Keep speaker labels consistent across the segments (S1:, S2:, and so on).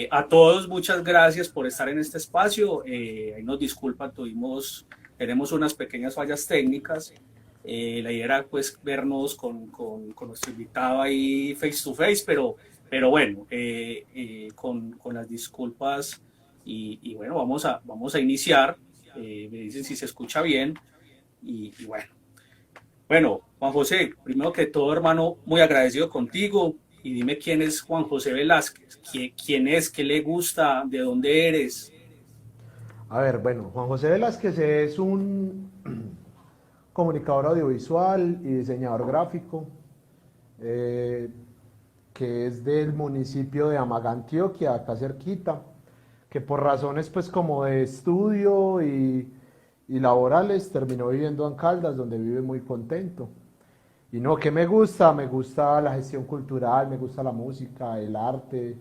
S1: A todos, muchas gracias por estar en este espacio. Ahí nos disculpan, tenemos unas pequeñas fallas técnicas. La idea era pues vernos con nuestro invitado ahí face to face, pero bueno, con las disculpas y bueno, vamos a iniciar. Me dicen si se escucha bien y bueno. Bueno, Juan José, primero que todo, hermano, muy agradecido contigo. Y dime quién es Juan José Velázquez, quién es, qué le gusta, de dónde eres.
S2: A ver, bueno, Juan José Velázquez es un comunicador audiovisual y diseñador gráfico eh, que es del municipio de Amaga, Antioquia, acá cerquita, que por razones pues como de estudio y laborales terminó viviendo en Caldas, donde vive muy contento. Y no, ¿qué me gusta? Me gusta la gestión cultural, me gusta la música, el arte,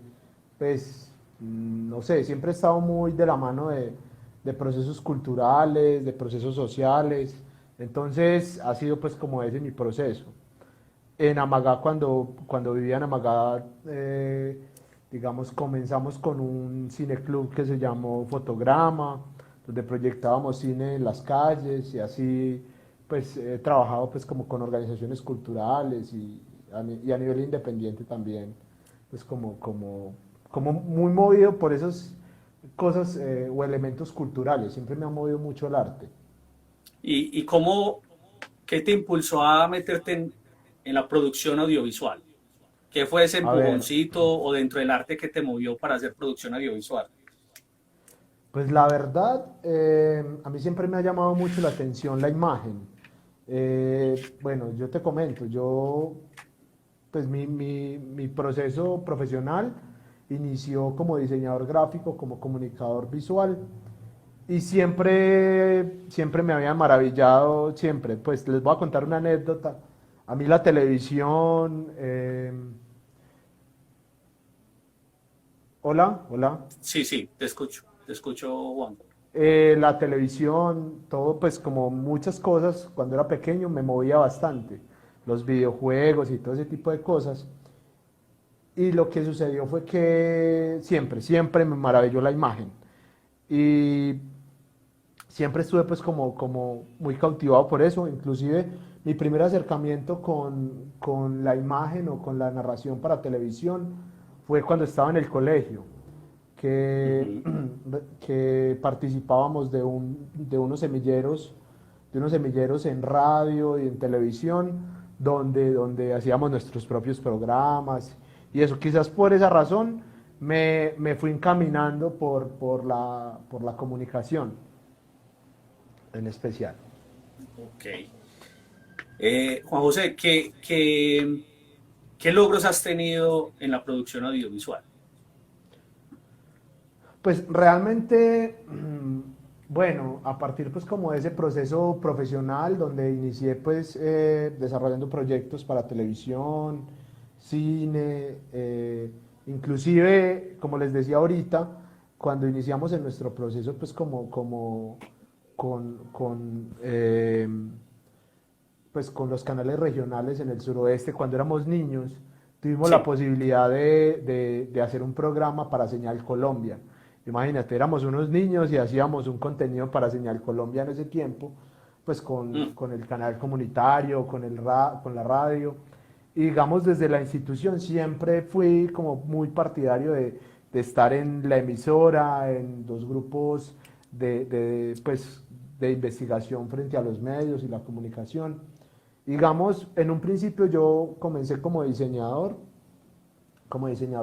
S2: pues, no sé, siempre he estado muy de la mano de procesos culturales, de procesos sociales, entonces ha sido pues como ese mi proceso. En Amagá, cuando vivía en Amagá, digamos, comenzamos con un cineclub que se llamó Fotograma, donde proyectábamos cine en las calles y así, pues he trabajado pues como con organizaciones culturales y a nivel independiente también, pues como muy movido por esas cosas o elementos culturales, siempre me ha movido mucho el arte.
S1: ¿Y qué te impulsó a meterte en la producción audiovisual? ¿Qué fue ese
S2: A ver,
S1: empujoncito o dentro del arte que te movió para hacer producción audiovisual?
S2: pues la verdad, a mí siempre me ha llamado mucho la atención la imagen. Bueno, yo te comento, pues mi proceso profesional inició como diseñador gráfico, como comunicador visual y siempre me había maravillado, siempre, pues les voy a contar una anécdota. A mí la televisión, hola, hola.
S1: Sí, sí, te escucho, Juan.
S2: La televisión, todo, pues como muchas cosas, cuando era pequeño me movía bastante, los videojuegos y todo ese tipo de cosas. Y lo que sucedió fue que siempre me maravilló la imagen. Y siempre estuve pues como muy cautivado por eso. Inclusive mi primer acercamiento con la imagen o con la narración para televisión fue cuando estaba en el colegio que,
S1: Ujú.
S2: que participábamos de unos semilleros en radio y en televisión, donde hacíamos nuestros propios programas. Y eso, quizás por esa razón me fui encaminando por la comunicación en especial.
S1: Ok. Juan José, ¿qué logros has tenido en la producción audiovisual?
S2: Pues realmente, bueno, a partir pues como de ese proceso profesional donde inicié pues desarrollando proyectos para televisión, cine, inclusive, como les decía ahorita, cuando iniciamos en nuestro proceso pues como pues con los canales regionales en el suroeste, cuando éramos niños, tuvimos la
S1: Sí.
S2: posibilidad de hacer un programa para Señal Colombia. Imagínate, éramos unos niños y hacíamos un contenido para Señal Colombia en ese tiempo, pues
S1: Mm.
S2: con el canal comunitario, con la radio. Y digamos, desde la institución siempre fui como muy partidario de estar en la emisora, en los grupos pues, de investigación frente a los medios y la comunicación. Digamos, en un principio yo comencé como diseñador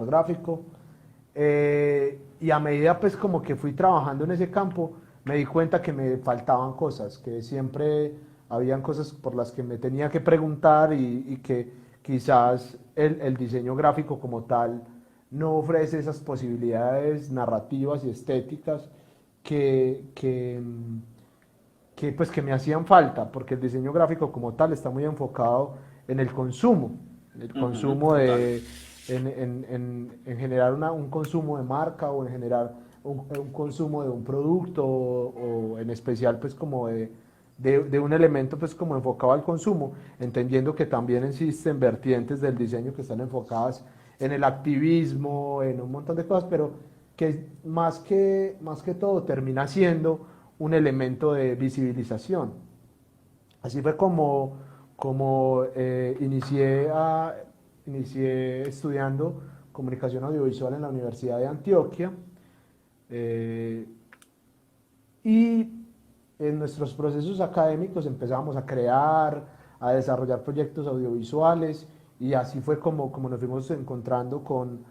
S2: gráfico, y a medida pues como que fui trabajando en ese campo, me di cuenta que me faltaban cosas, que siempre habían cosas por las que me tenía que preguntar y que quizás el diseño gráfico como tal no ofrece esas posibilidades narrativas y estéticas que, que, pues que me hacían falta, porque el diseño gráfico como tal está muy enfocado en el
S1: Ujú,
S2: consumo
S1: total.
S2: en generar un consumo de marca o en generar un consumo de un producto o en especial pues como de un elemento pues como enfocado al consumo, entendiendo que también existen vertientes del diseño que están enfocadas en el activismo, en un montón de cosas, pero que más que todo termina siendo un elemento de visibilización. Así fue como inicié estudiando comunicación audiovisual en la Universidad de Antioquia, y en nuestros procesos académicos empezamos a crear, a desarrollar proyectos audiovisuales, y así fue como nos fuimos encontrando con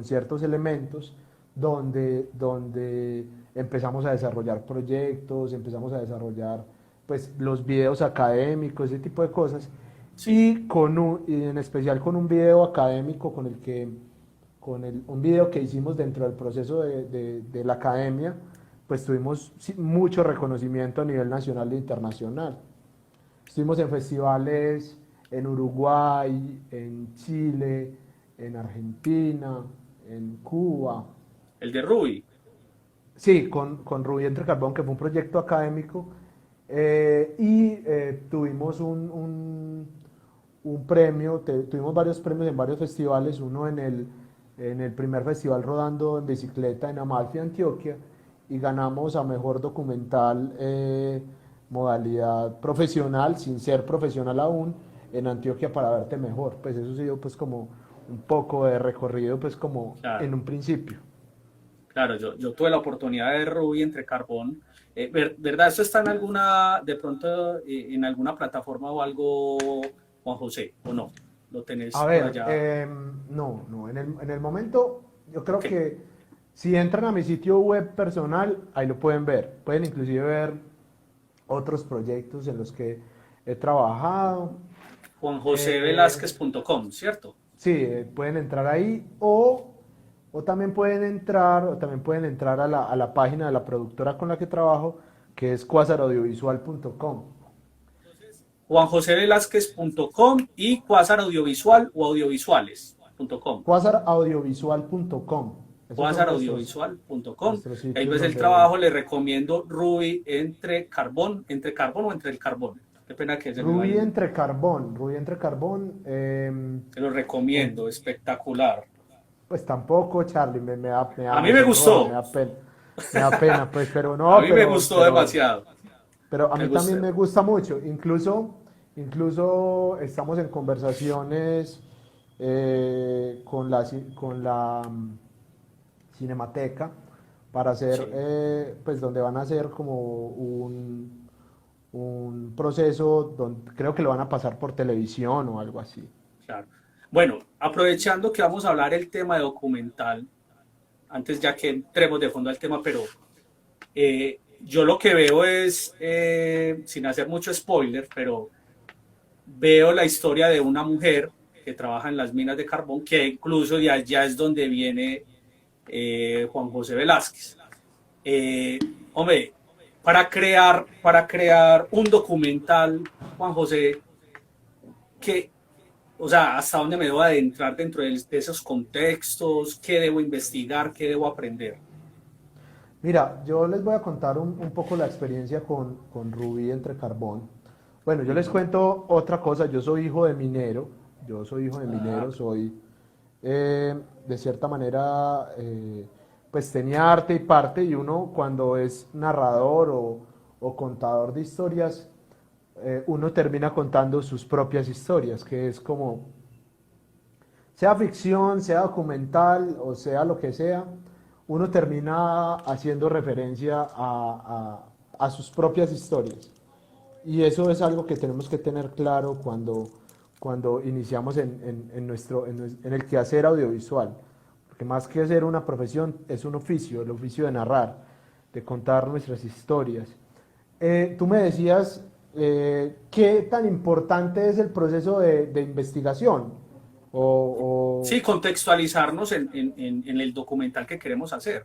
S2: ciertos elementos donde empezamos a desarrollar proyectos, empezamos a desarrollar pues, los videos académicos, ese tipo de cosas,
S1: Sí.
S2: y en especial con un video académico un video que hicimos dentro del proceso de la academia, pues tuvimos mucho reconocimiento a nivel nacional e internacional. Estuvimos en festivales en Uruguay, en Chile, en Argentina, en Cuba.
S1: El de Ruby.
S2: Sí, con Rubí Entre Carbón, que fue un proyecto académico, tuvimos un premio, tuvimos varios premios en varios festivales, uno en el primer festival rodando en bicicleta en Amalfi, Antioquia, y ganamos a mejor documental modalidad profesional, sin ser profesional aún, en Antioquia para verte mejor. Pues eso sí, pues como un poco de recorrido, pues como en
S1: Claro,
S2: un principio.
S1: claro, yo tuve la oportunidad de Ruby entre Carbón. ¿Verdad? ¿Esto está en alguna, de pronto, en alguna plataforma o algo, Juan José, o no? ¿Lo tenés
S2: A
S1: por
S2: ver,
S1: allá?
S2: no, en el momento yo creo
S1: Ok,
S2: que si entran a mi sitio web personal, ahí lo pueden ver. Pueden inclusive ver otros proyectos en los que he trabajado. Eh,
S1: juanjosevelazquez.com, ¿cierto?
S2: sí, pueden entrar ahí o también pueden entrar a la página de la productora con la que trabajo, que es quasaraudiovisual.com.
S1: juanjosevelazquez.com y Quasar Audiovisual o audiovisuales.com.
S2: Quasaraudiovisual.com. Esos son
S1: quasaraudiovisual.com.
S2: nuestros
S1: Ahí
S2: sitios
S1: ves el
S2: donde
S1: trabajo, le recomiendo Ruby entre carbón o entre el carbón. Qué pena que se me va el...
S2: Rubí entre carbón,
S1: Te lo recomiendo, espectacular.
S2: pues tampoco, Charlie,
S1: A mí
S2: me
S1: me
S2: sonroja,
S1: gustó,
S2: me da pena, pues, pero
S1: a
S2: no,
S1: mí me gustó demasiado.
S2: pero a
S1: Me
S2: mí también
S1: gustó.
S2: me gusta mucho, incluso estamos en conversaciones con la Cinemateca para hacer,
S1: Sí,
S2: pues donde van a hacer como un proceso donde creo que lo van a pasar por televisión o algo así.
S1: claro. Bueno, aprovechando que vamos a hablar el tema de documental, antes ya que entremos de fondo al tema, pero yo lo que veo es, sin hacer mucho spoiler, pero veo la historia de una mujer que trabaja en las minas de carbón, que incluso de allá es donde viene Juan José Velázquez. Hombre, para crear un documental, Juan José, que, o sea, hasta dónde me debo adentrar dentro de esos contextos, qué debo investigar, qué debo aprender.
S2: Mira, yo les voy a contar un poco la experiencia con Rubí entre Carbón. Bueno, yo les
S1: Ujú.
S2: cuento otra cosa, yo soy hijo de minero, yo soy hijo de
S1: Ah,
S2: minero, de cierta manera, pues tenía arte y parte, y uno cuando es narrador o contador de historias, uno termina contando sus propias historias, que es como, sea ficción, sea documental o sea lo que sea, uno termina haciendo referencia a sus propias historias. Y eso es algo que tenemos que tener claro cuando iniciamos en el quehacer audiovisual. Porque más que ser una profesión, es un oficio, el oficio de narrar, de contar nuestras historias. Tú me decías, ¿qué tan importante es el proceso de investigación?
S1: sí,
S2: O,
S1: contextualizarnos en el documental que queremos hacer.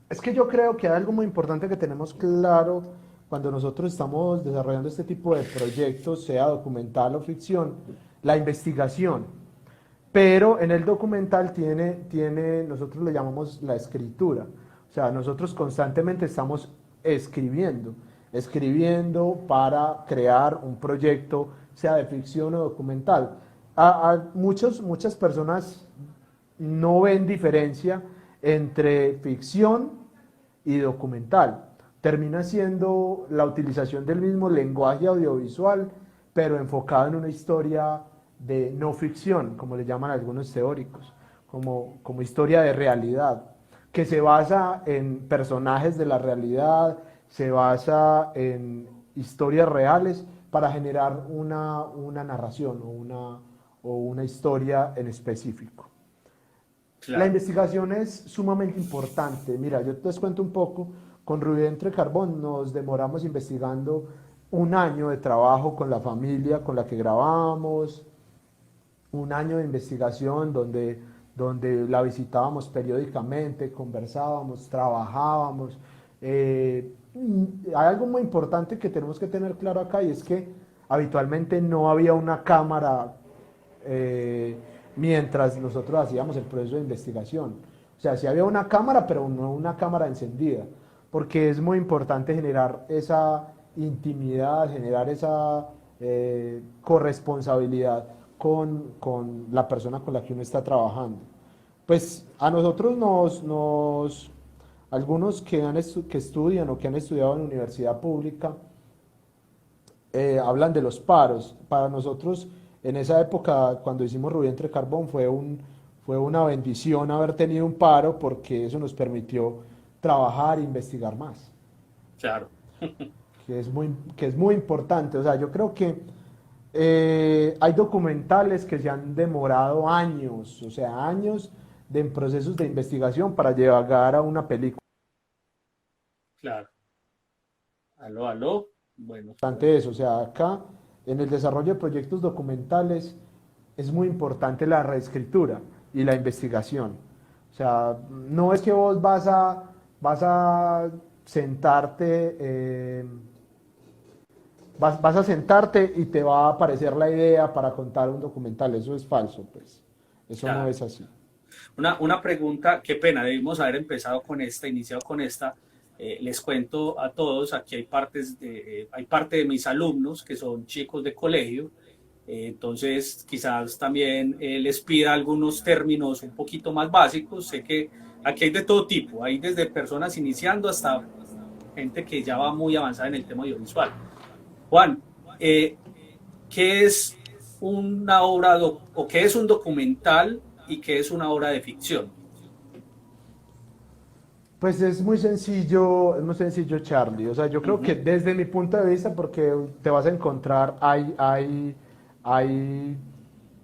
S2: Es que yo creo que hay algo muy importante que tenemos claro cuando nosotros estamos desarrollando este tipo de proyectos, sea documental o ficción, la investigación. Pero en el documental nosotros le llamamos la escritura. O sea, nosotros constantemente estamos escribiendo, escribiendo para crear un proyecto, sea de ficción o documental. Muchas personas no ven diferencia entre ficción y documental. Termina siendo la utilización del mismo lenguaje audiovisual, pero enfocado en una historia de no ficción, como le llaman algunos teóricos, como historia de realidad, que se basa en personajes de la realidad, se basa en historias reales para generar una narración o una historia en específico. La
S1: Claro.
S2: investigación es sumamente importante. Mira, yo te cuento un poco. Con Rubí Entre Carbón nos demoramos investigando un año de trabajo con la familia con la que grabamos, un año de investigación donde la visitábamos periódicamente, conversábamos, trabajábamos. Hay algo muy importante que tenemos que tener claro acá y es que habitualmente no había una cámara eh, mientras nosotros hacíamos el proceso de investigación. O sea, sí había una cámara, pero no una cámara encendida, porque es muy importante generar esa intimidad, generar esa corresponsabilidad con la persona con la que uno está trabajando. Pues a nosotros algunos que estudian o que han estudiado en universidad pública, hablan de los paros. Para nosotros, en esa época, cuando hicimos Rubí Entre Carbón, fue una bendición haber tenido un paro porque eso nos permitió trabajar e investigar más,
S1: Claro.
S2: que es muy importante. O sea, yo creo que hay documentales que se han demorado años, o sea, años en procesos de investigación para llegar a una película.
S1: Claro. Aló, aló. Bueno,
S2: Importante eso, o sea, acá en el desarrollo de proyectos documentales es muy importante la reescritura y la investigación. O sea, no es que vos vas a sentarte, vas a sentarte y te va a aparecer la idea para contar un documental. Eso es falso, pues. Eso no
S1: claro.
S2: es así.
S1: Una pregunta, qué pena, debimos haber empezado con esta, iniciado con esta. Les cuento a todos, aquí hay parte de mis alumnos que son chicos de colegio, entonces quizás también les pida algunos términos un poquito más básicos. Sé que aquí hay de todo tipo, hay desde personas iniciando hasta gente que ya va muy avanzada en el tema audiovisual. Juan, eh, ¿qué es una o qué es un documental y qué es una obra de ficción?
S2: Pues es muy sencillo, Charlie. O sea, yo creo que
S1: Ujú.
S2: desde mi punto de vista, porque te vas a encontrar, hay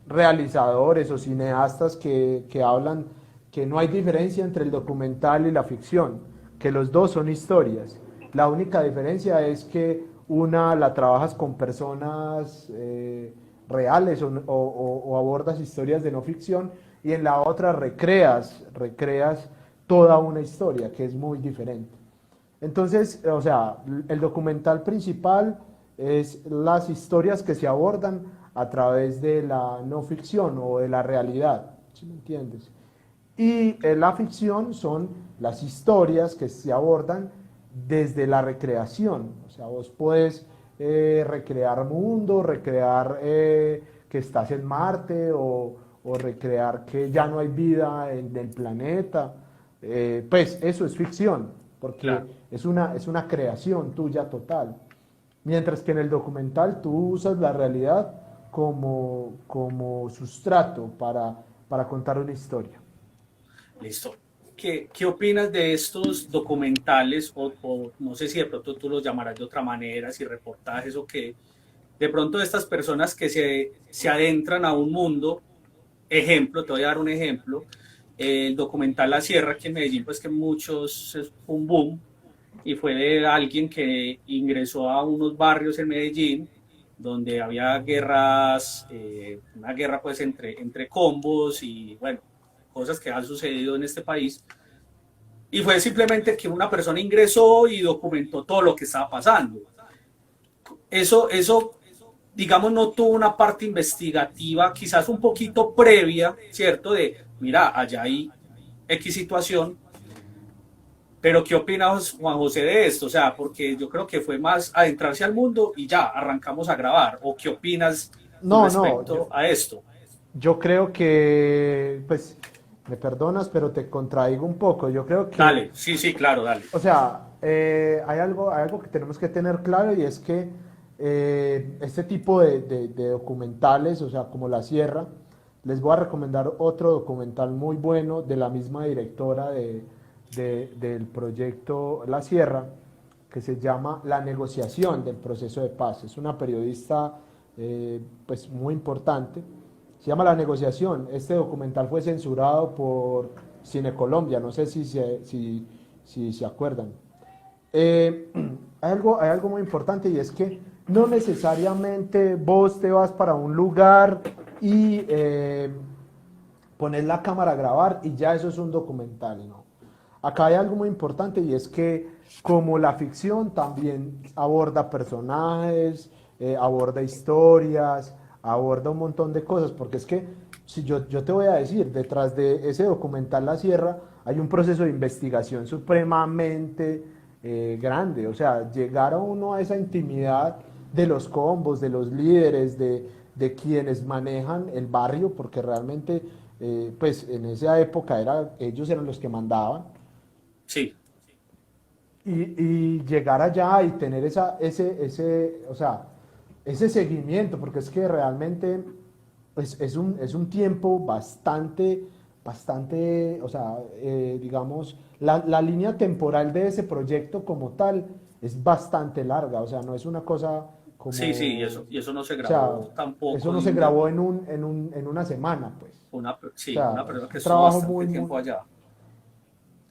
S2: realizadores o cineastas que hablan que no hay diferencia entre el documental y la ficción, que los dos son historias. La única diferencia es que una la trabajas con personas reales o abordas historias de no ficción y en la otra recreas toda una historia que es muy diferente. Entonces, o sea, el documental principal es las historias que se abordan a través de la no ficción o de la realidad, ¿sí me entiendes? Y la ficción son las historias que se abordan desde la recreación. O sea, vos puedes recrear mundo, recrear que estás en Marte o recrear que ya no hay vida en el planeta. Pues eso es ficción, porque
S1: Claro.
S2: es una creación tuya total. Mientras que en el documental tú usas la realidad como sustrato para contar una historia.
S1: Listo. ¿Qué opinas de estos documentales o no sé si de pronto tú los llamarás de otra manera, si reportajes o qué, de pronto de estas personas que se adentran a un mundo? Ejemplo, te voy a dar un ejemplo, el documental La Sierra aquí en Medellín, pues que muchos es un boom y fue de alguien que ingresó a unos barrios en Medellín donde había guerras, una guerra pues entre combos y bueno, cosas que han sucedido en este país. Y fue simplemente que una persona ingresó y documentó todo lo que estaba pasando. Eso, digamos, no tuvo una parte investigativa, quizás un poquito previa, ¿cierto? De, mira, allá hay X situación, pero ¿qué opinas, Juan José, de esto? O sea, porque yo creo que fue más adentrarse al mundo y ya, arrancamos a grabar. ¿O qué opinas con
S2: No, no,
S1: respecto a esto?
S2: yo creo que, pues, me perdonas, pero te contradigo un poco. Yo creo que,
S1: Dale, sí, sí, claro, dale.
S2: o sea, hay algo que tenemos que tener claro y es que este tipo de documentales, o sea, como La Sierra, les voy a recomendar otro documental muy bueno de la misma directora del proyecto La Sierra, que se llama La negociación del proceso de paz. Es una periodista pues muy importante. Se llama La negociación. Este documental fue censurado por Cine Colombia, no sé si se acuerdan. Eh, hay algo muy importante y es que no necesariamente vos te vas para un lugar y pones la cámara a grabar y ya eso es un documental, ¿no? Acá hay algo muy importante y es que como la ficción también aborda personajes, aborda historias, aborda un montón de cosas, porque es que si yo te voy a decir, detrás de ese documental La Sierra hay un proceso de investigación supremamente grande, o sea, llegar a uno a esa intimidad de los combos, de los líderes, de quienes manejan el barrio, porque realmente, pues en esa época ellos eran los que mandaban,
S1: Sí,
S2: y llegar allá y tener o sea, ese seguimiento, porque es que realmente es un tiempo bastante, o sea, digamos, la línea temporal de ese proyecto como tal es bastante larga, o sea, no es una cosa
S1: sí, sí,
S2: como,
S1: y eso no se
S2: o sea,
S1: grabó
S2: eso
S1: tampoco
S2: no se grabó en una semana, pues. O
S1: sí,
S2: sea,
S1: una persona
S2: es
S1: que
S2: un
S1: estuvo
S2: trabajo
S1: bastante
S2: muy,
S1: tiempo allá.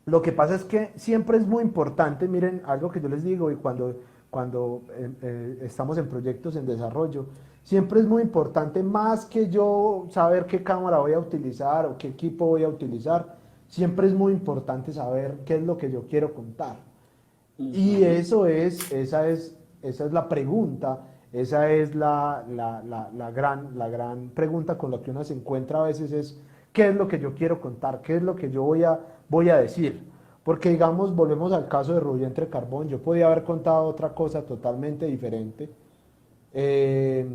S2: lo que pasa es que siempre es muy importante, miren, algo que yo les digo y cuando estamos en proyectos en desarrollo, siempre es muy importante más que yo saber qué cámara voy a utilizar o qué equipo voy a utilizar, siempre es muy importante saber qué es lo que yo quiero contar. Y
S1: Ujú.
S2: esa es la pregunta, esa es la gran pregunta con la que uno se encuentra a veces es, ¿qué es lo que yo quiero contar? ¿Qué es lo que yo voy a decir? Porque digamos, volvemos al caso de Rubí entre Carbón, yo podía haber contado otra cosa totalmente diferente. Eh,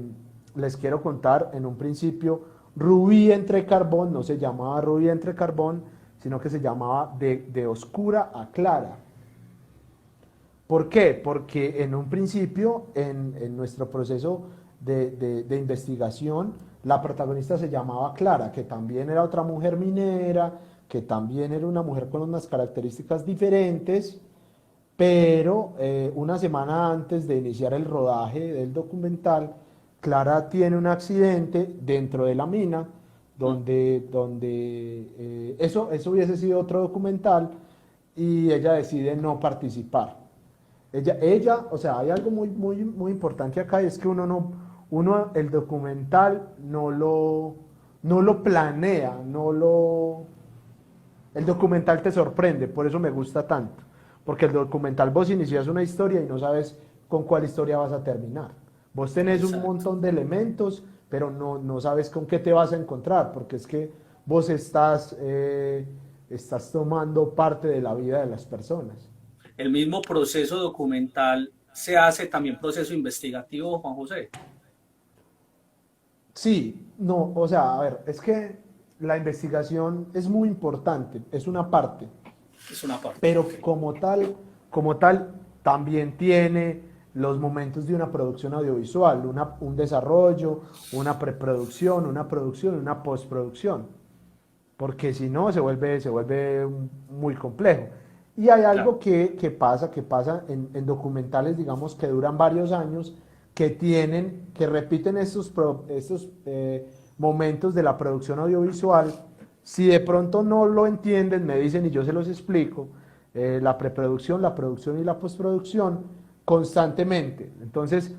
S2: Les quiero contar en un principio, Rubí entre Carbón no se llamaba Rubí entre Carbón, sino que se llamaba de oscura a clara. ¿Por qué? Porque en un principio, en nuestro proceso de investigación, la protagonista se llamaba Clara, que también era otra mujer minera, que también era una mujer con unas características diferentes, pero una semana antes de iniciar el rodaje del documental, Clara tiene un accidente dentro de la mina,
S1: Mm.
S2: donde eso hubiese sido otro documental y ella decide no participar. O sea, hay algo muy importante acá y es que el documental no lo planea, el documental te sorprende, por eso me gusta tanto, porque el documental vos inicias una historia y no sabes con cuál historia vas a terminar. Vos tenés un
S1: Exacto.
S2: montón de elementos, pero no sabes con qué te vas a encontrar, porque es que vos estás tomando parte de la vida de las personas.
S1: El mismo proceso documental se hace también proceso investigativo, Juan José.
S2: Sí, no, o sea, a ver, es que la investigación es muy importante, es una parte,
S1: Es una parte, ok.
S2: pero como tal, también tiene los momentos de una producción audiovisual, un desarrollo, una preproducción, una producción, una postproducción, porque si no se vuelve muy complejo. Y hay algo
S1: Claro.
S2: que pasa en documentales, digamos, que duran varios años, que repiten estos momentos de la producción audiovisual. Si de pronto no lo entienden, me dicen y yo se los explico, la preproducción, la producción y la postproducción constantemente. Entonces,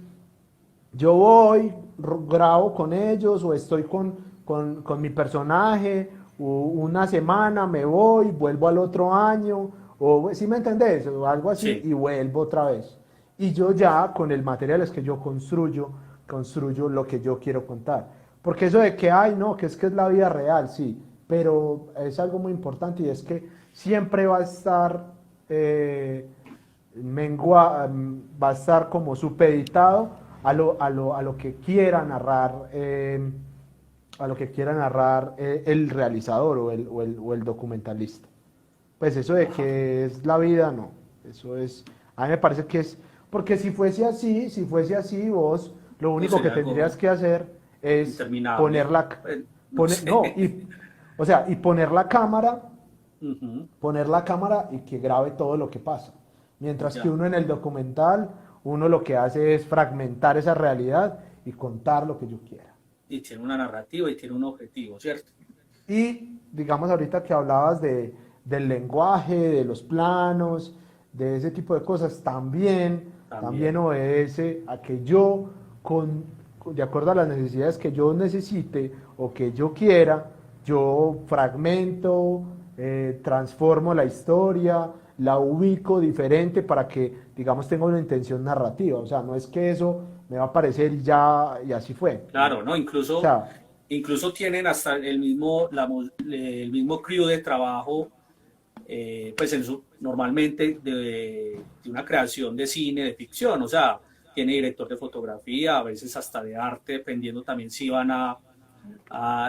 S2: yo voy, grabo con ellos o estoy con mi personaje una semana, me voy, vuelvo al otro año, o si me entendés, o algo así,
S1: Sí,
S2: y vuelvo otra vez. Y yo ya con el material es que yo construyo lo que yo quiero contar. Porque eso de que, ay, no, que es la vida real, sí, pero es algo muy importante y es que siempre va a estar va a estar como supeditado a lo que quiera narrar a lo que quiera narrar el realizador o el documentalista. Pues eso de que es la vida, no. Eso es, a mí me parece que es, porque si fuese así, vos lo
S1: No
S2: único que
S1: sería algo
S2: tendrías que hacer es poner
S1: interminable. No sé.
S2: no, o sea, y
S1: Ujú,
S2: poner la cámara y que grabe todo lo que pasa. Mientras que
S1: ya.
S2: uno en el documental, uno lo que hace es fragmentar esa realidad y contar lo que yo quiera.
S1: Y tiene una narrativa y tiene un objetivo, ¿cierto?
S2: Y digamos ahorita que hablabas del lenguaje, de los planos, de ese tipo de cosas, también
S1: También.
S2: obedece a que yo, de acuerdo a las necesidades que yo necesite o que yo quiera, yo fragmento, transformo la historia, la ubico diferente para que, digamos, tenga una intención narrativa. O sea, no es que eso me va a aparecer y ya, y así fue.
S1: Claro, ¿no?
S2: O
S1: Incluso,
S2: sea,
S1: incluso tienen hasta el mismo crew de trabajo, pues normalmente de una creación de cine, de ficción, o sea, tiene director de fotografía, a veces hasta de arte, dependiendo también si van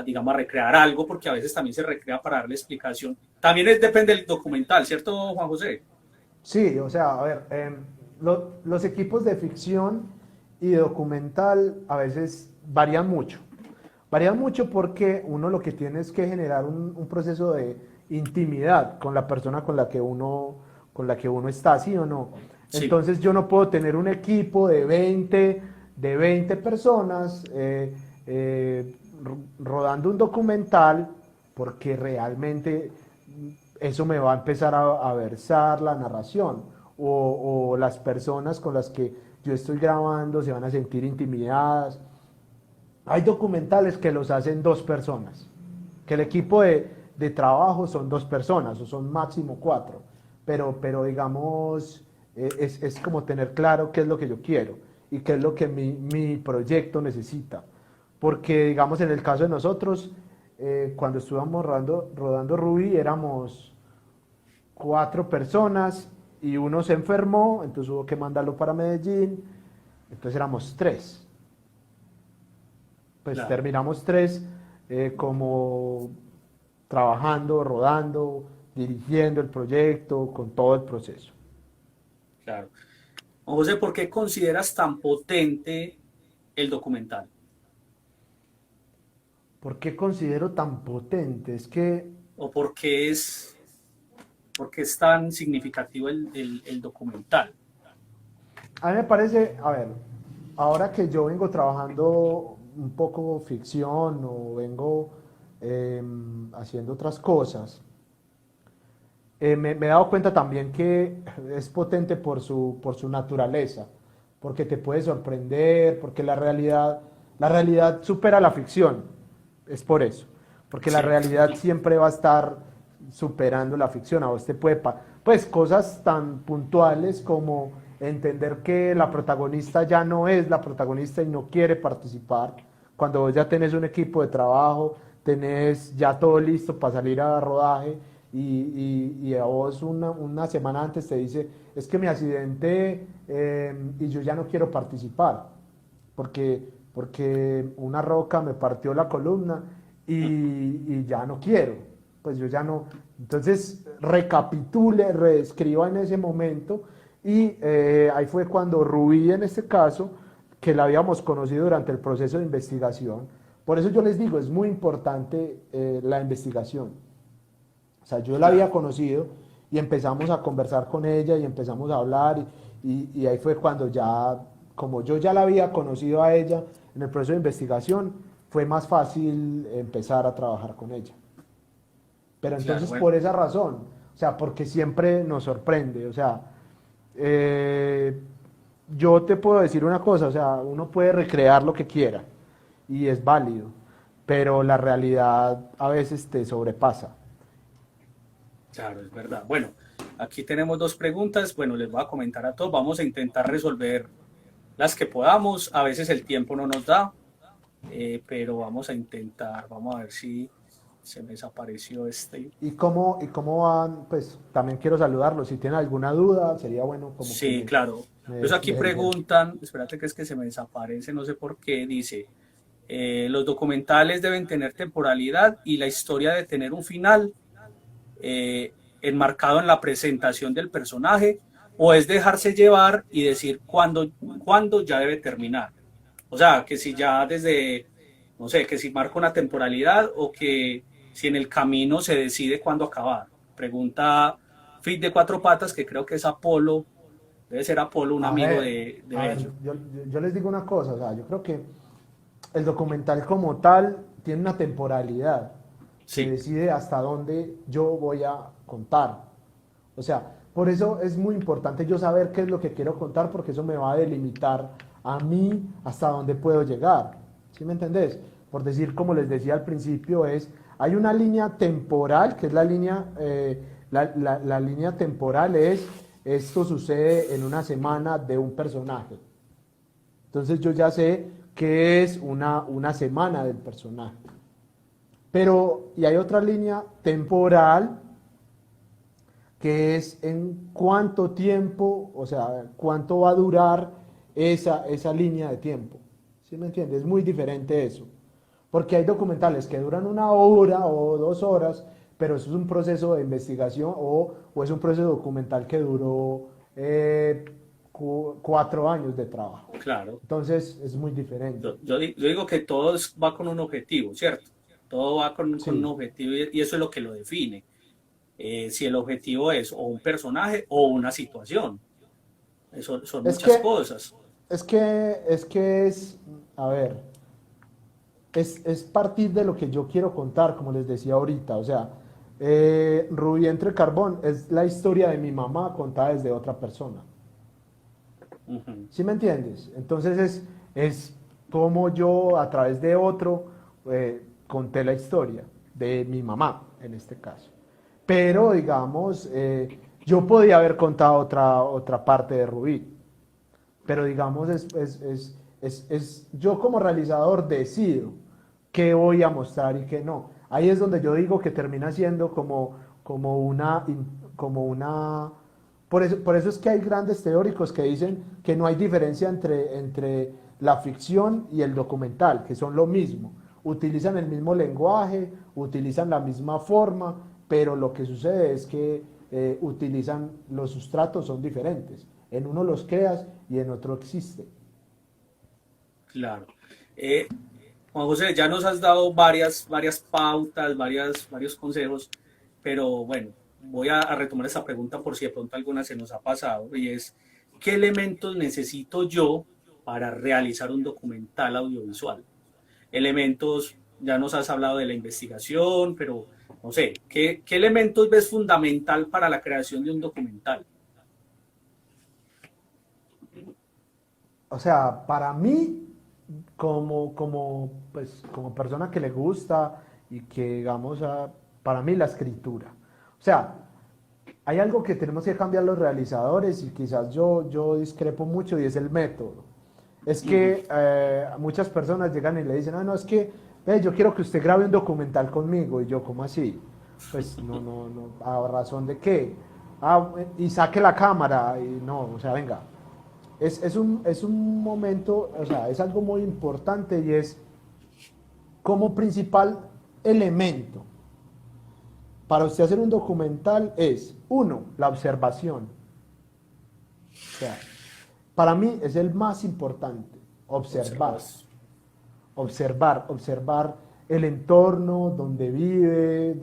S1: digamos, a recrear algo, porque a veces también se recrea para darle explicación. También depende del documental, ¿cierto, Juan José?
S2: sí, o sea, a ver, los equipos de ficción y documental a veces varían mucho. Varían mucho porque uno lo que tiene es que generar un proceso de intimidad con la persona con la que uno está, ¿sí o no?
S1: Sí,
S2: Entonces yo no puedo tener un equipo de 20 personas rodando un documental porque realmente eso me va a empezar a versar la narración o las personas con las que yo estoy grabando se van a sentir intimidadas. Hay documentales que los hacen 2 personas, que el equipo de trabajo son 2 personas o son máximo 4, pero digamos, es como tener claro qué es lo que yo quiero y qué es lo que mi proyecto necesita. Porque digamos en el caso de nosotros, cuando estuvimos rodando Ruby éramos 4 personas y uno se enfermó, entonces hubo que mandarlo para Medellín, entonces éramos 3. Pues
S1: claro,
S2: terminamos 3 como trabajando, rodando, dirigiendo el proyecto, con todo el proceso.
S1: claro. Juan José, ¿por qué consideras tan potente el documental?
S2: ¿Por qué considero tan potente? Es que
S1: ¿O por qué es tan significativo el documental?
S2: a mí me parece, a ver, ahora que yo vengo trabajando un poco ficción o vengo haciendo otras cosas, me he dado cuenta también que es potente por su naturaleza, porque te puede sorprender, porque la realidad supera la ficción, es por eso, porque la
S1: Sí,
S2: realidad siempre va a estar superando la ficción. A vos te puede, pues cosas tan puntuales como entender que la protagonista ya no es la protagonista y no quiere participar, cuando vos ya tenés un equipo de trabajo, tenés ya todo listo para salir a rodaje y a vos una semana antes te dice, es que me accidenté y yo ya no quiero participar, porque una roca me partió la columna y ya no quiero, pues yo ya no. Entonces recapitule, reescriba en ese momento y ahí fue cuando Rubí en este caso, que la habíamos conocido durante el proceso de investigación, por eso yo les digo, es muy importante la investigación. O sea, yo la había
S1: claro,
S2: conocido y empezamos a conversar con ella y empezamos a hablar y ahí fue cuando ya, como yo ya la había conocido a ella en el proceso de investigación, fue más fácil empezar a trabajar con ella. Pero
S1: claro.
S2: entonces
S1: Bueno,
S2: por esa razón, o sea, porque siempre nos sorprende, o sea, eh, yo te puedo decir una cosa, o sea, uno puede recrear lo que quiera y es válido, pero la realidad a veces te sobrepasa.
S1: claro, es verdad. Bueno, aquí tenemos dos preguntas. Bueno, les voy a comentar a todos. Vamos a intentar resolver las que podamos. A veces el tiempo no nos da, pero vamos a intentar. Vamos a ver si se me desapareció este.
S2: ¿Y cómo van? Pues también quiero saludarlos. Si tienen alguna duda, sería bueno como que
S1: Sí,
S2: me,
S1: claro.
S2: me,
S1: Entonces aquí
S2: me dijeran.
S1: preguntan, espérate que es que se me desaparece, no sé por qué, dice, Los documentales deben tener temporalidad y la historia debe tener un final enmarcado en la presentación del personaje, o es dejarse llevar y decir cuándo ya debe terminar. O sea, que si ya desde, no sé, que si marca una temporalidad o que si en el camino se decide cuándo acabar. Pregunta Fit de Cuatro Patas, que creo que es Apolo, debe ser Apolo, un amigo de
S2: A ver,
S1: Bello.
S2: yo les digo una cosa, o sea, yo creo que el documental como tal tiene una temporalidad. Se
S1: Sí,
S2: decide hasta dónde yo voy a contar. O sea, por eso es muy importante yo saber qué es lo que quiero contar, porque eso me va a delimitar a mí hasta dónde puedo llegar. ¿Sí me entendés? Por decir, como les decía al principio, hay una línea temporal, que es la línea, la línea temporal es, esto sucede en una semana de un personaje. Entonces yo ya sé que es una semana del personaje. Pero, y hay otra línea temporal que es en cuánto tiempo, o sea, cuánto va a durar esa línea de tiempo. ¿Sí me entiendes? Es muy diferente eso. Porque hay documentales que duran 1 hora o 2 horas, pero eso es un proceso de investigación o es un proceso documental que duró 4 años de trabajo.
S1: claro.
S2: Entonces es muy diferente.
S1: Yo digo que todo va con un objetivo, ¿cierto? Todo va con un
S2: Sí.
S1: objetivo y eso es lo que lo define. Si el objetivo es o un personaje o una situación. Eso son
S2: Es
S1: muchas
S2: que,
S1: cosas.
S2: es, a ver, es partir de lo que yo quiero contar, como les decía ahorita. O sea, Rubí entre Carbón es la historia de mi mamá contada desde otra persona.
S1: Ujú.
S2: ¿Sí me entiendes? Entonces es como yo a través de otro conté la historia de mi mamá, en este caso. Pero, digamos, yo podía haber contado otra parte de Rubí. Pero, digamos, yo como realizador decido qué voy a mostrar y qué no. Ahí es donde yo digo que termina siendo como como una por eso es que hay grandes teóricos que dicen que no hay diferencia entre la ficción y el documental, que son lo mismo. Utilizan el mismo lenguaje, utilizan la misma forma, pero lo que sucede es que utilizan los sustratos son diferentes. En uno los creas y en otro existe.
S1: Claro. Eh, Juan José, ya nos has dado varias pautas, varios consejos, pero bueno, voy a retomar esa pregunta por si de pronto alguna se nos ha pasado, y es, ¿qué elementos necesito yo para realizar un documental audiovisual? Elementos, ya nos has hablado de la investigación, pero no sé, ¿qué elementos ves fundamental para la creación de un documental?
S2: O sea, para mí, pues, como persona que le gusta y que, digamos, para mí la escritura. O sea, hay algo que tenemos que cambiar los realizadores y quizás yo discrepo mucho y es el método. Es
S1: Ujú.
S2: que muchas personas llegan y le dicen, no, es que yo quiero que usted grabe un documental conmigo. Y yo, ¿cómo así? Pues no, ¿a razón de qué? Y saque la cámara y no, o sea, venga. Es un momento, o sea, es algo muy importante y es como principal elemento para usted hacer un documental es, uno, la observación. O sea, para mí es el más importante, observar,
S1: Observas.
S2: observar el entorno donde vive,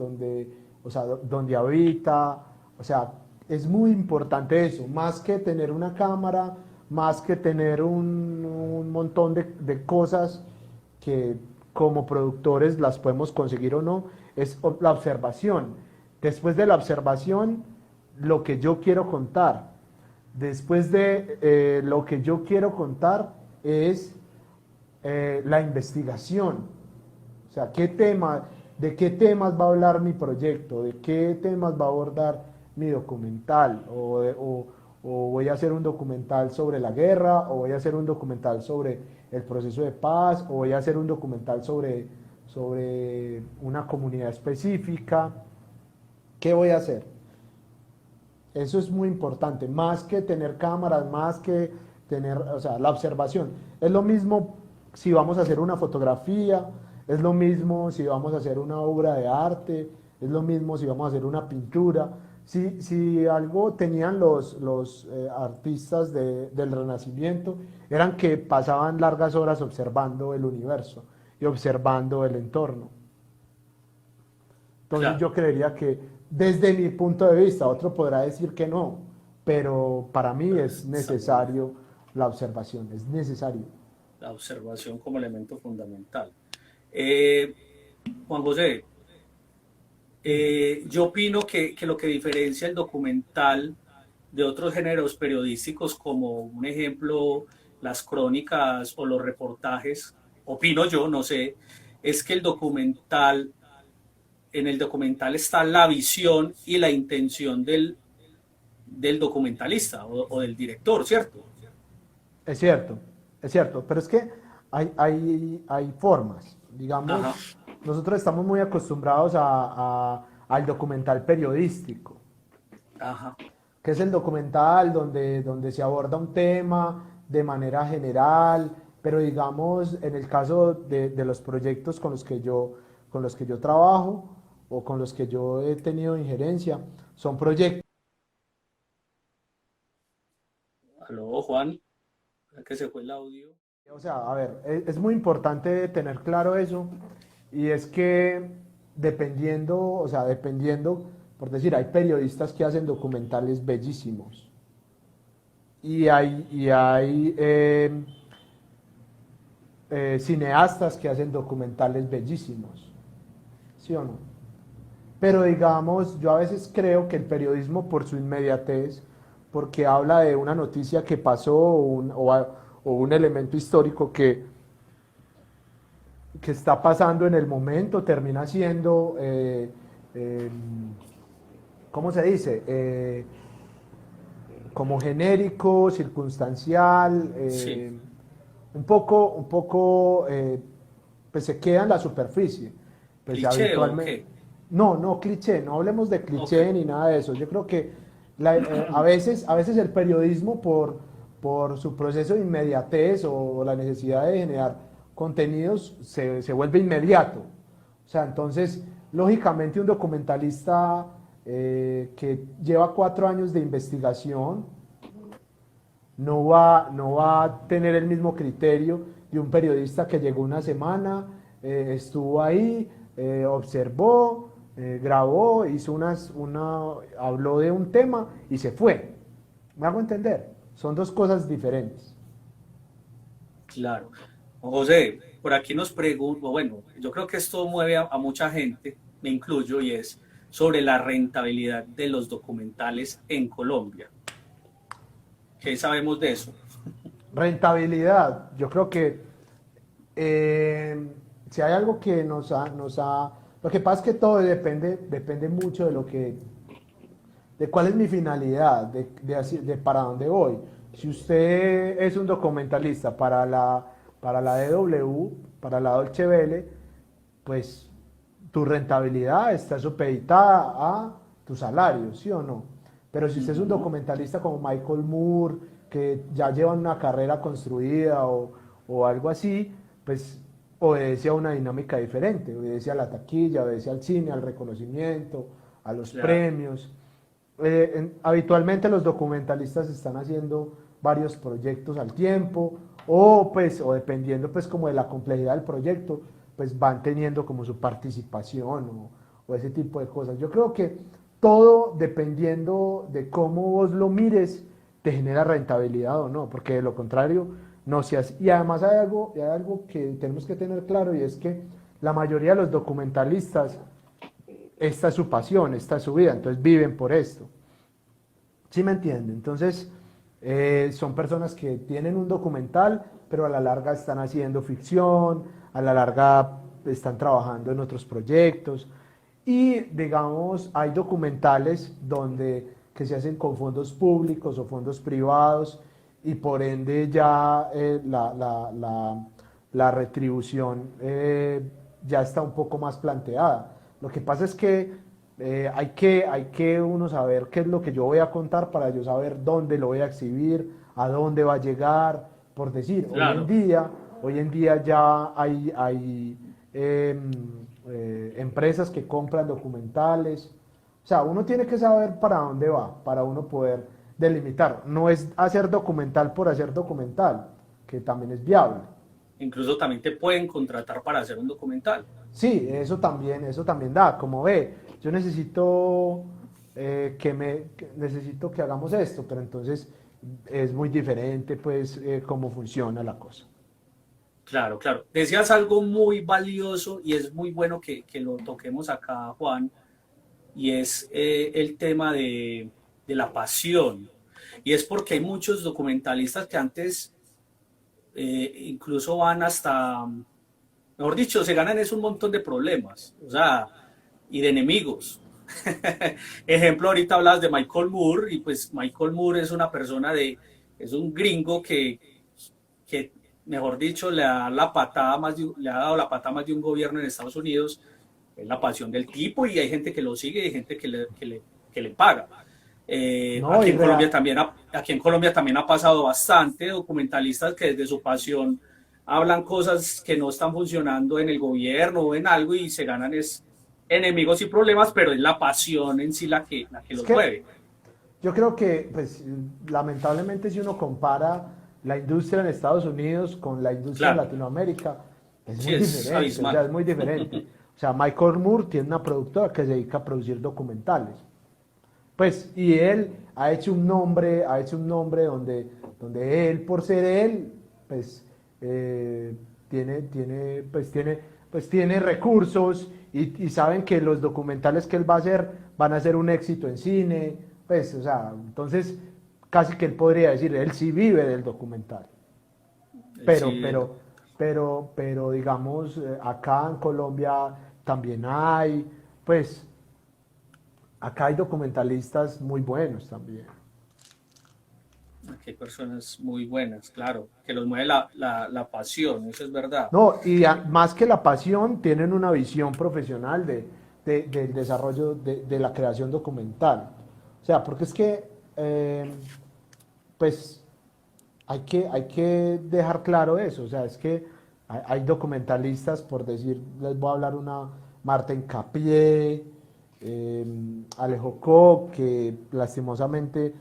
S2: o sea, donde habita, o sea, es muy importante eso, más que tener una cámara, más que tener un montón de cosas que como productores las podemos conseguir o no, es la observación. Después de la observación, lo que yo quiero contar. Después de lo que yo quiero contar es la investigación. O sea, de qué temas va a hablar mi proyecto, de qué temas va a abordar mi documental, o voy a hacer un documental sobre la guerra, o voy a hacer un documental sobre el proceso de paz, o voy a hacer un documental sobre una comunidad específica. ¿Qué voy a hacer? Eso es muy importante, más que tener cámaras, más que tener, o sea, la observación. Es lo mismo, si vamos a hacer una fotografía, es lo mismo si vamos a hacer una obra de arte, es lo mismo si vamos a hacer una pintura. Si algo tenían los artistas del Renacimiento, eran que pasaban largas horas observando el universo y observando el entorno. Entonces
S1: Claro,
S2: yo creería que desde mi punto de vista, otro podrá decir que no, pero para mí es
S1: está muy bien.
S2: necesario la observación, es necesario.
S1: La observación como elemento fundamental. Eh, Juan José, yo opino que lo que diferencia el documental de otros géneros periodísticos, como un ejemplo, las crónicas o los reportajes, opino yo, no sé, es que en el documental está la visión y la intención del documentalista o del director, ¿cierto?
S2: Es cierto, es cierto, pero es que hay formas.
S1: Ajá,
S2: Digamos, nosotros estamos muy acostumbrados al documental periodístico,
S1: ajá,
S2: que es el documental donde se aborda un tema de manera general, pero digamos, en el caso de los proyectos con los que yo trabajo o con los que yo he tenido injerencia, son proyectos.
S1: aló Juan, que se fue el audio.
S2: O sea, a ver, es muy importante tener claro eso, y es que dependiendo, o sea, dependiendo, por decir, hay periodistas que hacen documentales bellísimos y hay cineastas que hacen documentales bellísimos, ¿sí o no? Pero digamos, yo a veces creo que el periodismo por su inmediatez, porque habla de una noticia que pasó o un elemento histórico que está pasando en el momento, termina siendo, eh, ¿cómo se dice? Como genérico, circunstancial,
S1: Sí,
S2: pues se queda en la superficie. Pues
S1: cliché o
S2: habitualmente,
S1: qué,
S2: no cliché, no hablemos de
S1: ok,
S2: cliché ni nada de eso. Yo creo que a veces el periodismo por su proceso de inmediatez o la necesidad de generar contenidos se vuelve inmediato. O sea, entonces, lógicamente un documentalista que lleva 4 años de investigación no va a tener el mismo criterio de un periodista que llegó una semana, estuvo ahí, observó, grabó, habló de un tema y se fue. ¿Me hago entender? Son dos cosas diferentes.
S1: claro. José, por aquí nos pregunto, bueno, yo creo que esto mueve a mucha gente, me incluyo, y es sobre la rentabilidad de los documentales en Colombia. ¿Qué sabemos de eso?
S2: Rentabilidad, yo creo que si hay algo que lo que pasa es que todo depende mucho de cuál es mi finalidad, de para dónde voy. Si usted es un documentalista para la DW, para la Dolce Vele, pues tu rentabilidad está supeditada a tu salario, ¿sí o no? Pero si usted es un
S1: Ujú,
S2: documentalista como Michael Moore, que ya lleva una carrera construida o algo así, pues obedece a una dinámica diferente, obedece a la taquilla, obedece al cine, al reconocimiento, a los
S1: claro,
S2: premios. Habitualmente los documentalistas están haciendo varios proyectos al tiempo o dependiendo pues como de la complejidad del proyecto, pues van teniendo como su participación o ese tipo de cosas. Yo creo que todo dependiendo de cómo vos lo mires te genera rentabilidad o no, porque de lo contrario no se hace. Y además hay algo que tenemos que tener claro, y es que la mayoría de los documentalistas, esta es su pasión, esta es su vida, entonces viven por esto. ¿Sí me entiende? Entonces, son personas que tienen un documental, pero a la larga están haciendo ficción, a la larga están trabajando en otros proyectos. Y digamos, hay documentales que se hacen con fondos públicos o fondos privados, y por ende ya la retribución ya está un poco más planteada. Lo que pasa es que hay que uno saber qué es lo que yo voy a contar para yo saber dónde lo voy a exhibir, a dónde va a llegar. Por decir,
S1: claro,
S2: Hoy en día ya hay empresas que compran documentales. O sea, uno tiene que saber para dónde va, para uno poder delimitar. No es hacer documental por hacer documental, que también es viable.
S1: Incluso también te pueden contratar para hacer un documental.
S2: Sí, eso también da, como ve, yo necesito necesito que hagamos esto, pero entonces es muy diferente pues cómo funciona la cosa.
S1: Claro, claro. Decías algo muy valioso y es muy bueno que lo toquemos acá, Juan, y es el tema de la pasión. Y es porque hay muchos documentalistas que antes incluso van hasta, mejor dicho, se ganan es un montón de problemas, o sea, y de enemigos. Ejemplo, ahorita hablas de Michael Moore y pues Michael Moore es una persona es un gringo que mejor dicho, le ha dado la patada más de un gobierno en Estados Unidos. Es la pasión del tipo y hay gente que lo sigue y hay gente que le paga.
S2: No, y
S1: Aquí en Colombia también ha pasado bastante documentalistas que desde su pasión hablan cosas que no están funcionando en el gobierno o en algo y se ganan es enemigos y problemas, pero es la pasión en sí la que
S2: es
S1: los
S2: que
S1: mueve.
S2: yo creo que, pues, lamentablemente si uno compara la industria en Estados Unidos con la industria en
S1: Claro,
S2: Latinoamérica, es
S1: sí,
S2: muy
S1: es
S2: diferente, o sea,
S1: abismal.
S2: es muy diferente. O sea, Michael Moore tiene una productora que se dedica a producir documentales. Pues, y él ha hecho un nombre donde él, por ser él, pues, tiene recursos y saben que los documentales que él va a hacer van a ser un éxito en cine, pues, o sea, entonces, casi que él podría decir, él sí vive del documental. Pero,
S1: Sí,
S2: pero, pero digamos, acá en Colombia también hay, pues, acá hay documentalistas muy buenos también.
S1: aquí hay personas muy buenas, claro, que los mueve la pasión, eso es verdad.
S2: No, más que la pasión, tienen una visión profesional del desarrollo de la creación documental. O sea, porque es que, pues, hay que dejar claro eso. O sea, es que hay documentalistas, por decir, les voy a hablar una, Martín Capié, Alejo Koch, que lastimosamente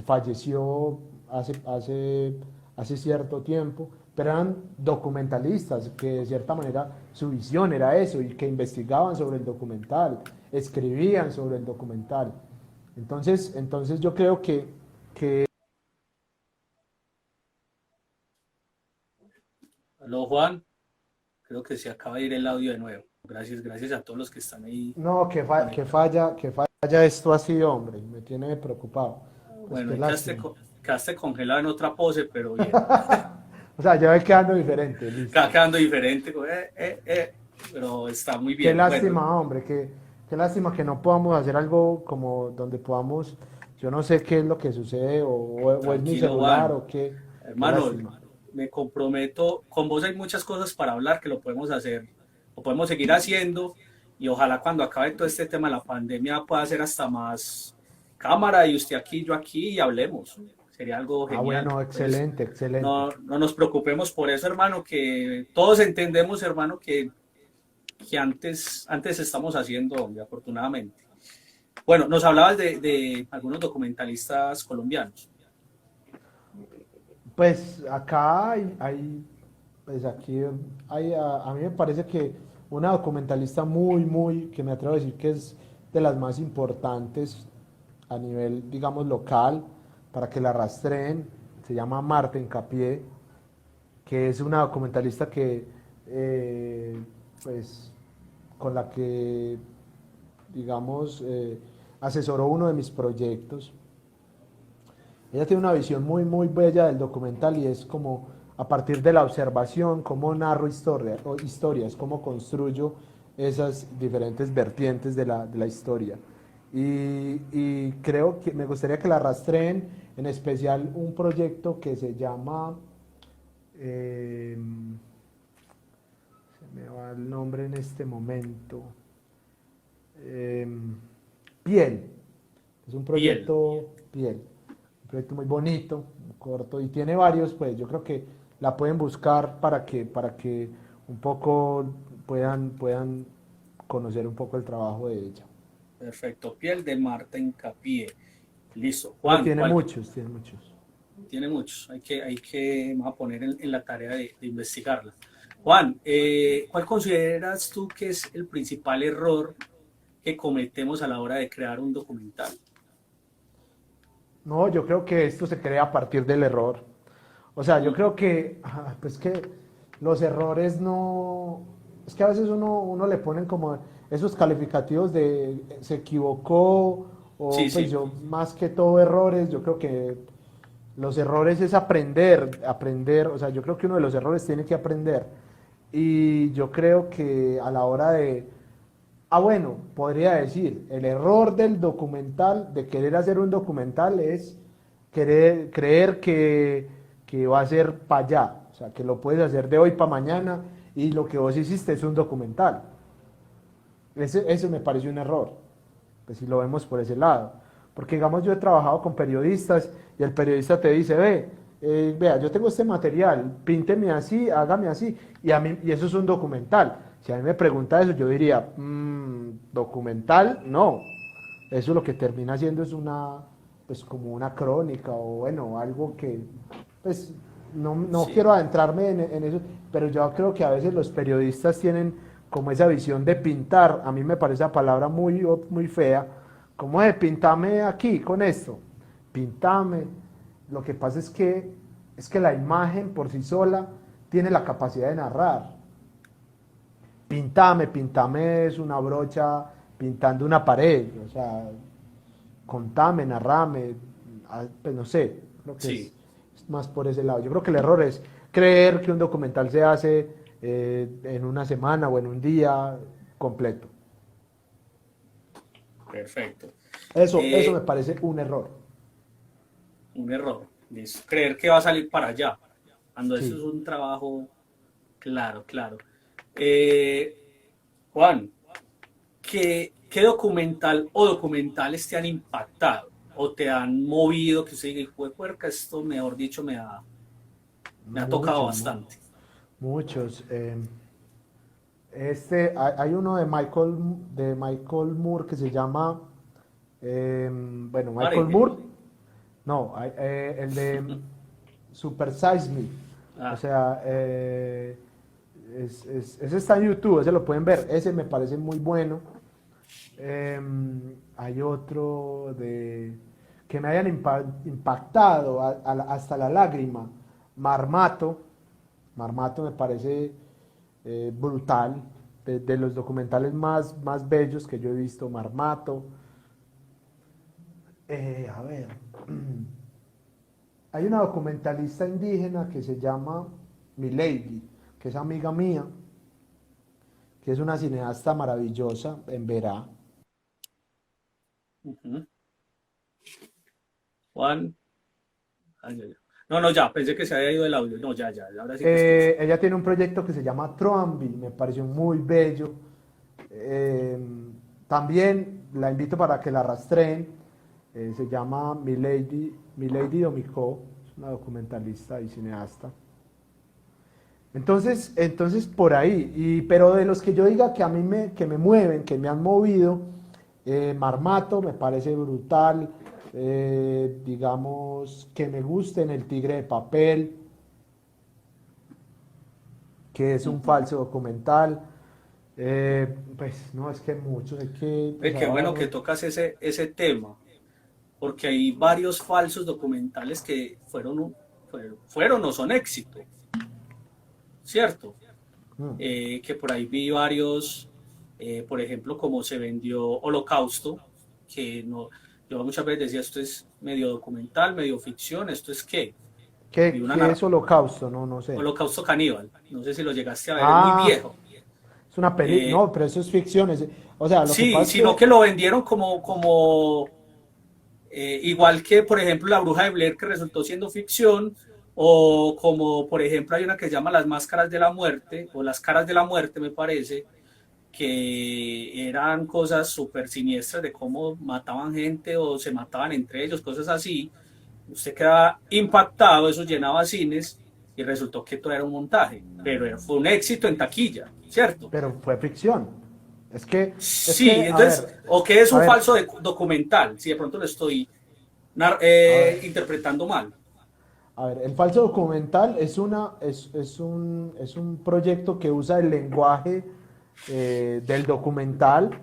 S2: falleció hace cierto tiempo, pero eran documentalistas que de cierta manera su visión era eso y que investigaban sobre el documental, escribían sobre el documental. Entonces yo creo que
S1: Aló, Juan, creo que se acaba de ir el audio de nuevo. Gracias, gracias a todos los que están ahí
S2: no,
S1: conectados.
S2: que falla esto así, hombre, me tiene preocupado. Pues
S1: Bueno,
S2: qué
S1: ahí
S2: lástima.
S1: quedaste congelado en otra pose, pero bien.
S2: O sea, ya ve quedando diferente, listo.
S1: Quedando diferente, pero está muy
S2: Qué
S1: bien. Bueno,
S2: lástima, hombre, qué lástima que no podamos hacer algo como donde podamos, yo no sé qué es lo que sucede, o es mi
S1: tranquilo,
S2: celular,
S1: Juan.
S2: o qué
S1: Hermano,
S2: lástima.
S1: me comprometo, con vos hay muchas cosas para hablar que lo podemos hacer, lo podemos seguir haciendo y ojalá cuando acabe todo este tema de la pandemia pueda ser hasta más cámara y usted aquí, yo aquí y hablemos. Sería algo
S2: Ah,
S1: genial.
S2: bueno,
S1: Entonces,
S2: excelente, excelente.
S1: no nos preocupemos por eso, hermano, que todos entendemos, hermano, que antes estamos haciendo, hombre, afortunadamente. Bueno, nos hablabas de algunos documentalistas colombianos.
S2: Pues acá pues aquí a mí me parece que una documentalista que me atrevo a decir que es de las más importantes a nivel, digamos, local, para que la rastreen, se llama Marta Incapié, que es una documentalista que, pues, con la que, digamos, asesoró uno de mis proyectos. Ella tiene una visión muy bella del documental y es como a partir de la observación, cómo narro historias, cómo construyo esas diferentes vertientes de la historia. Y creo que me gustaría que la rastreen, en especial un proyecto que se llama, eh, se me va el nombre en este momento, eh, Piel. Es un
S1: Piel.
S2: proyecto Piel, un proyecto muy bonito, corto, y tiene varios, pues yo creo que la pueden buscar para que un poco puedan conocer un poco el trabajo de ella.
S1: Perfecto. Piel de Marta Hincapié. Listo.
S2: No,
S1: Juan,
S2: tiene
S1: ¿cuál?
S2: muchos, tiene muchos.
S1: Tiene muchos. Me voy a poner en la tarea de investigarla. Juan, ¿cuál consideras tú que es el principal error que cometemos a la hora de crear un documental?
S2: No, yo creo que esto se crea a partir del error. O sea, yo creo que, pues que los errores no, es que a veces uno le ponen como esos calificativos de se equivocó o
S1: Sí,
S2: pues
S1: sí,
S2: yo más que todo errores, yo creo que los errores es aprender, o sea, yo creo que uno de los errores tiene que aprender. Y yo creo que a la hora de, bueno, podría decir, el error del documental, de querer hacer un documental, es creer que va a ser para allá, o sea, que lo puedes hacer de hoy para mañana y lo que vos hiciste es un documental. Ese me parece un error, pues si lo vemos por ese lado. Porque digamos, yo he trabajado con periodistas y el periodista te dice, vea, yo tengo este material, pínteme así, hágame así, y eso es un documental. Si a mí me pregunta eso, yo diría, documental, no. Eso lo que termina siendo es pues como una crónica o bueno, algo que, pues no
S1: sí.
S2: quiero adentrarme en eso, pero yo creo que a veces los periodistas tienen como esa visión de pintar, a mí me parece la palabra muy fea, como de pintame aquí con esto, pintame. Lo que pasa es que la imagen por sí sola tiene la capacidad de narrar. Pintame es una brocha pintando una pared, o sea, contame, narrame, pues no sé, creo que
S1: Sí,
S2: es más por ese lado. Yo creo que el error es creer que un documental se hace en una semana o en un día completo.
S1: perfecto.
S2: Eso me
S1: Eh,
S2: parece un error.
S1: un error. Listo. Creer que va a salir para allá, cuando eso es
S2: Sí.
S1: un trabajo claro, claro. Eh, Juan, ¿qué documental o documentales te han impactado o te han movido que usted diga, hijo de puerca, esto mejor dicho me ha tocado
S2: Muchos,
S1: bastante?
S2: muchos. Hay uno de Michael Moore que se llama, bueno, Michael
S1: Fahrenheit.
S2: Moore, no, el de Super Size Me, o
S1: Ah,
S2: sea, ese está en YouTube, ese lo pueden ver, ese me parece muy bueno. Hay otro que me hayan impactado hasta la lágrima, Marmato. Marmato me parece brutal, de los documentales más bellos que yo he visto, Marmato. A ver, hay una documentalista indígena que se llama Milady, que es amiga mía, que es una cineasta maravillosa en Verá.
S1: ujú. Juan, ay, ay, ay. No, no, ya, pensé que se había ido el audio. No, ya, ahora sí te escucho.
S2: Ella tiene un proyecto que se llama Troambi, me pareció muy bello. Eh, También la invito para que la rastreen. Se llama Milady Domicó, es una documentalista y cineasta. Entonces por ahí, pero de los que yo diga que a mí que me mueven, que me han movido, Marmato me parece brutal, digamos que me gusten El Tigre de Papel, que es un
S1: Ujú.
S2: falso documental. Pues no, es que muchos, es que, o
S1: Ve,
S2: sea,
S1: qué
S2: ahora
S1: bueno que
S2: no.
S1: tocas ese tema, porque hay varios falsos documentales que fueron o son éxito, ¿cierto?
S2: Mm.
S1: Que por ahí vi varios, por ejemplo, como se vendió Holocausto, que no, yo muchas veces decía, esto es medio documental, medio ficción, ¿esto es qué? Vi
S2: ¿Qué es Holocausto? No, no sé.
S1: Holocausto Caníbal, no sé si lo llegaste a ver, es muy
S2: Ah,
S1: viejo.
S2: es una peli.
S1: Eh,
S2: No, pero eso es ficción. O sea, lo que
S1: sí,
S2: pasa es
S1: sino
S2: que.
S1: que lo vendieron como igual que, por ejemplo, La Bruja de Blair, que resultó siendo ficción, o como, por ejemplo, hay una que se llama Las Máscaras de la Muerte, o Las Caras de la Muerte, me parece, que eran cosas súper siniestras de cómo mataban gente o se mataban entre ellos, cosas así. Usted queda impactado, eso llenaba cines, y resultó que todo era un montaje, pero fue un éxito en taquilla, ¿cierto?
S2: pero fue ficción.
S1: Sí,
S2: A
S1: entonces,
S2: ver,
S1: o que es
S2: a
S1: un
S2: ver,
S1: falso documental, si de pronto lo estoy
S2: a ver,
S1: interpretando mal.
S2: a ver, el falso documental es un proyecto que usa el lenguaje del documental,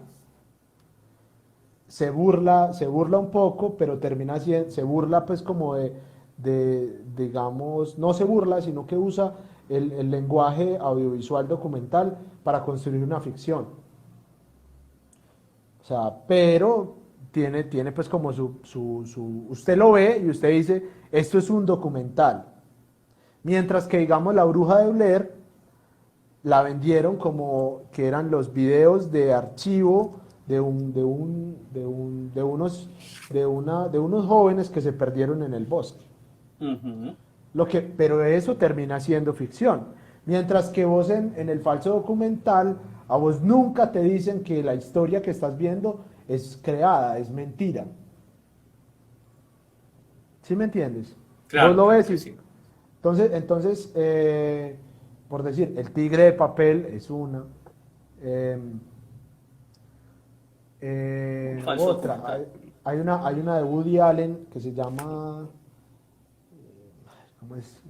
S2: se burla un poco, pero termina siendo, se burla pues como digamos, no se burla, sino que usa el lenguaje audiovisual documental para construir una ficción. O sea, pero tiene pues como usted lo ve y usted dice, esto es un documental. Mientras que digamos la Bruja de Blair la vendieron como que eran los videos de archivo de unos jóvenes que se perdieron en el bosque.
S1: Ujú.
S2: Pero eso termina siendo ficción. Mientras que vos en el falso documental, a vos nunca te dicen que la historia que estás viendo es creada, es mentira. ¿Sí me entiendes? Vos
S1: Claro,
S2: lo
S1: claro
S2: ves
S1: que
S2: y
S1: sí.
S2: entonces por decir, el tigre de papel es una. eh,
S1: Un falso
S2: otra,
S1: documental.
S2: hay una de Woody Allen que se llama, ¿cómo es?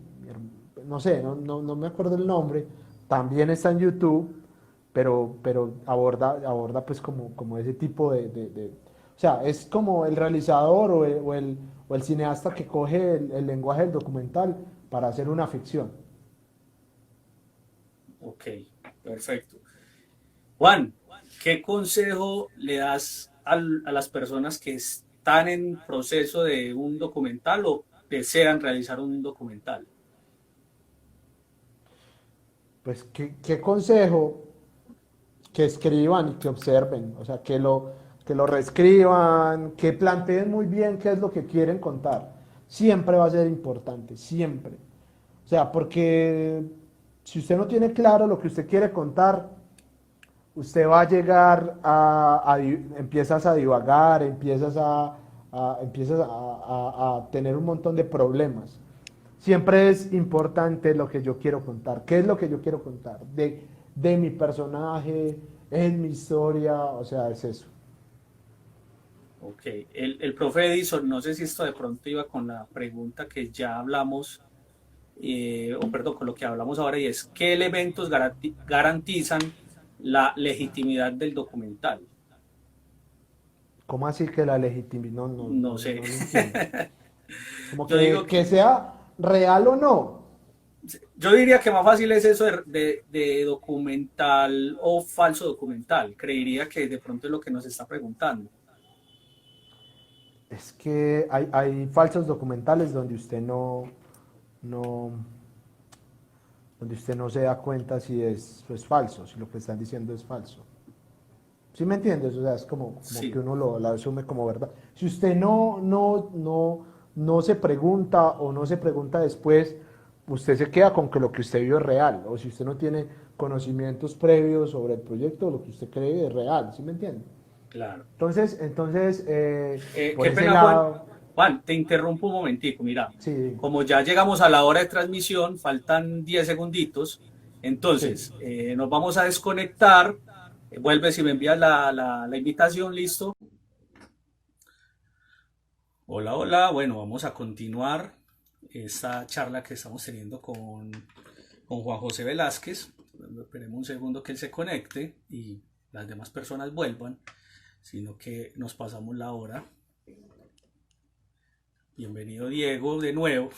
S2: No sé, no me acuerdo el nombre. También está en YouTube, pero aborda pues como ese tipo o sea, es como el realizador o el cineasta que coge el lenguaje del documental para hacer una ficción.
S1: Ok, perfecto. Juan, ¿qué consejo le das a las personas que están en proceso de un documental o desean realizar un documental?
S2: Pues, ¿qué consejo? Que escriban y que observen, o sea, que lo reescriban, que planteen muy bien qué es lo que quieren contar. Siempre va a ser importante, siempre. O sea, porque si usted no tiene claro lo que usted quiere contar, usted va a llegar empiezas a divagar, empiezas a tener un montón de problemas. Siempre es importante lo que yo quiero contar. ¿Qué es lo que yo quiero contar? De mi personaje, en mi historia, o sea, es eso.
S1: Ok, el profe Edison, no sé si esto de pronto iba con la pregunta que ya hablamos, o perdón, con lo que hablamos ahora, y es, ¿qué elementos garantizan la legitimidad del documental?
S2: ¿Cómo así que la legitimidad?
S1: No sé.
S2: No lo entiendo. Como
S1: Yo digo
S2: que
S1: que,
S2: sea real o no.
S1: yo diría que más fácil es eso de documental o falso documental. Creería que de pronto es lo que nos está preguntando.
S2: Es que hay falsos documentales donde usted no, donde usted no se da cuenta si es falso, si lo que están diciendo es falso. ¿Sí me entiendes? O sea, es como que
S1: Sí,
S2: uno lo asume como verdad. Si usted no se pregunta o no se pregunta después, usted se queda con que lo que usted vio es real. O si usted no tiene conocimientos previos sobre el proyecto, lo que usted cree es real. ¿Sí me entiende?
S1: claro.
S2: Por
S1: Qué
S2: ese
S1: pena, Juan.
S2: lado,
S1: Juan, te interrumpo un momentico. Mira,
S2: sí,
S1: como ya llegamos a la hora de transmisión, faltan 10 segunditos.
S2: sí.
S1: Entonces, nos vamos a desconectar. Vuelve si me envías la invitación, listo. Hola, hola. Bueno, vamos a continuar esta charla que estamos teniendo con Juan José Velázquez. Esperemos un segundo que él se conecte y las demás personas vuelvan, sino que nos pasamos la hora. Bienvenido Diego de nuevo.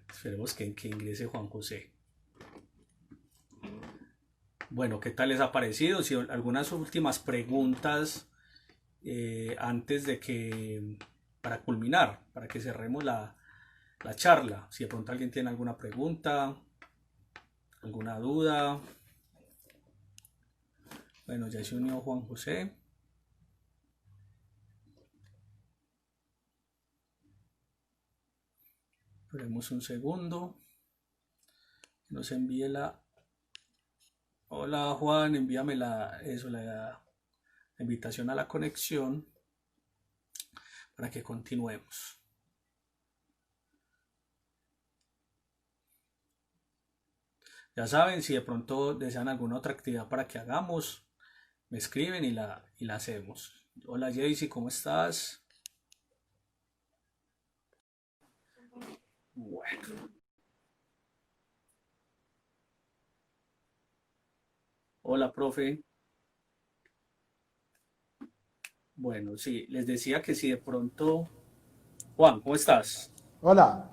S1: Esperemos que ingrese Juan José. Bueno, ¿qué tal les ha parecido? Si algunas últimas preguntas antes de que, para culminar, para que cerremos la charla. Si de pronto alguien tiene alguna pregunta, alguna duda. Bueno, ya se unió Juan José. Esperemos un segundo. Nos envíe la... Hola Juan, envíame la invitación a la conexión para que continuemos. Ya saben, si de pronto desean alguna otra actividad para que hagamos, me escriben y la hacemos. Hola Jaycee, ¿cómo estás? Bueno, hola profe. Bueno, sí, les decía que si de pronto... Juan, ¿cómo estás?
S2: Hola,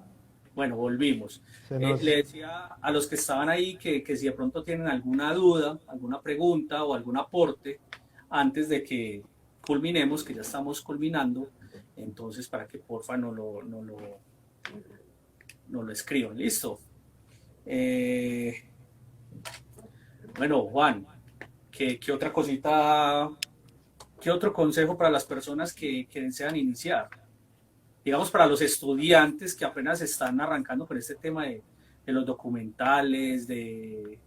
S1: Bueno, volvimos.
S2: se
S1: Le
S2: nos...
S1: decía a los que estaban ahí que si de pronto tienen alguna duda, alguna pregunta o algún aporte antes de que culminemos, que ya estamos culminando, entonces para que porfa no lo escriban. Listo. Eh, bueno, Juan, ¿qué otra cosita, qué otro consejo para las personas que desean iniciar? Digamos, para los estudiantes que apenas están arrancando con este tema de los documentales, de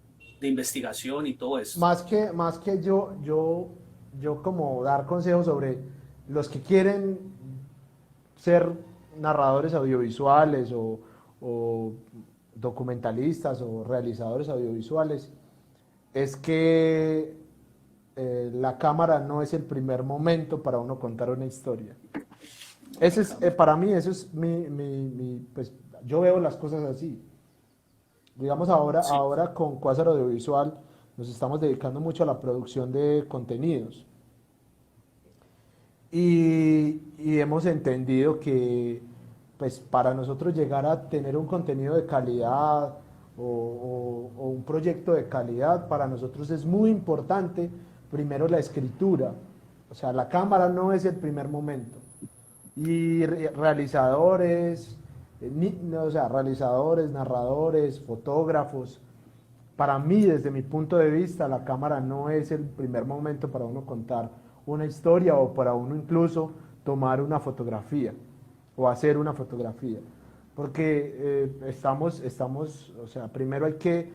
S1: investigación y todo esto.
S2: Más que yo como dar consejos sobre los que quieren ser narradores audiovisuales o documentalistas o realizadores audiovisuales, es que la cámara no es el primer momento para uno contar una historia. Ese es, para mí, eso es pues yo veo las cosas así. Digamos
S1: Sí,
S2: ahora con Quasar Audiovisual nos estamos dedicando mucho a la producción de contenidos y hemos entendido que pues para nosotros llegar a tener un contenido de calidad o un proyecto de calidad, para nosotros es muy importante primero la escritura. O sea, la cámara no es el primer momento. Y realizadores, o sea, realizadores, narradores, fotógrafos. Para mí, desde mi punto de vista, la cámara no es el primer momento para uno contar una historia o para uno incluso tomar una fotografía o hacer una fotografía. Porque o sea, primero hay que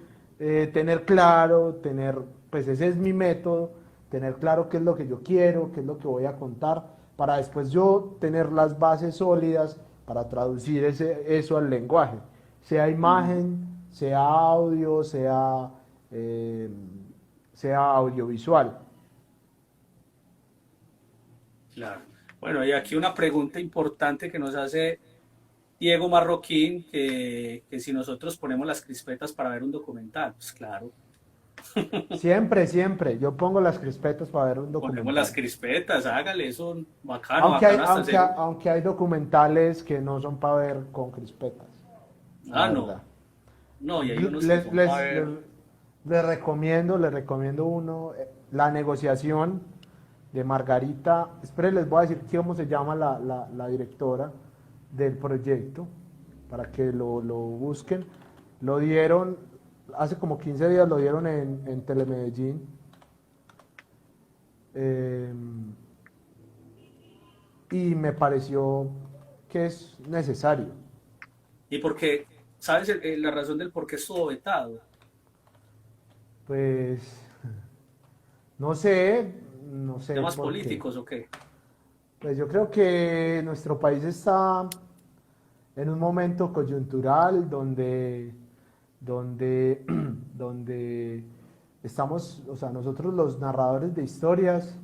S2: tener claro, pues ese es mi método, tener claro qué es lo que yo quiero, qué es lo que voy a contar, para después yo tener las bases sólidas para traducir eso al lenguaje, sea imagen, sea audio, eh, sea audiovisual.
S1: claro. Bueno, y aquí una pregunta importante que nos hace Diego Marroquín, que si nosotros ponemos las crispetas para ver un documental, pues claro,
S2: Siempre, siempre, yo pongo las crispetas para ver un
S1: ponemos las
S2: documental.
S1: crispetas, hágale eso, bacano, bacano hasta hacer...
S2: Aunque hay documentales que no son para ver con crispetas, la
S1: Ah, no,
S2: verdad.
S1: no, y hay unos que
S2: Les,
S1: son para
S2: les, les,
S1: ver...
S2: les recomiendo uno, La negociación de Margarita. Esperen, les voy a decir cómo se llama la directora del proyecto para que lo busquen. Lo dieron, hace como 15 días lo dieron en Telemedellín. Eh, y me pareció que es necesario.
S1: Y porque, ¿sabes la razón del por qué estuvo vetado?
S2: Pues no sé, no sé
S1: ¿Temas
S2: por qué.
S1: políticos o qué?
S2: Pues yo creo que nuestro país está en un momento coyuntural donde, donde estamos, o sea, nosotros los narradores de historias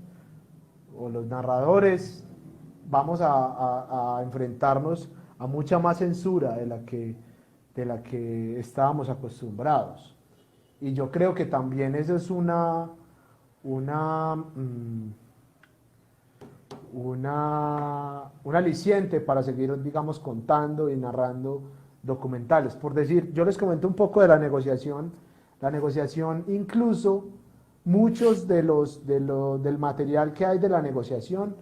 S2: o los narradores vamos a enfrentarnos a mucha más censura de la que estábamos acostumbrados. Y yo creo que también eso es una, mm, un aliciente para seguir, digamos, contando y narrando documentales. Por decir, yo les comento un poco de la negociación incluso muchos del material que hay de la negociación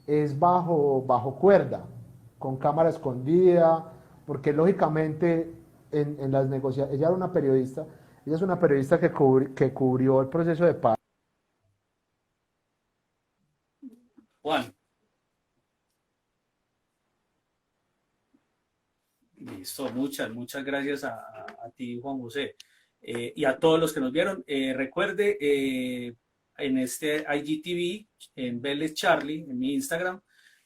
S2: es bajo cuerda, con cámara escondida, porque lógicamente en las negociaciones, ella era una periodista, ella es una periodista que cubrió el proceso de paz.
S1: Juan, listo, muchas gracias a ti, Juan José, y a todos los que nos vieron. Recuerde, en este IGTV, en Vélez Charlie, en mi Instagram,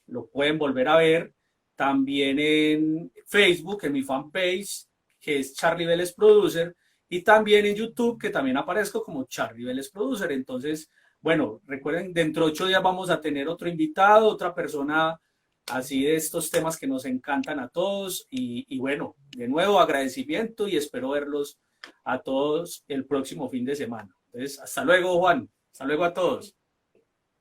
S1: lo pueden volver a ver. También en Facebook, en mi fanpage, que es Charlie Vélez Producer. y también en YouTube, que también aparezco como Charlie Vélez Producer. Entonces, bueno, recuerden, dentro de 8 días vamos a tener otro invitado, otra persona así de estos temas que nos encantan a todos. Y bueno, de nuevo agradecimiento y espero verlos a todos el próximo fin de semana. Entonces, hasta luego, Juan. Hasta luego a todos.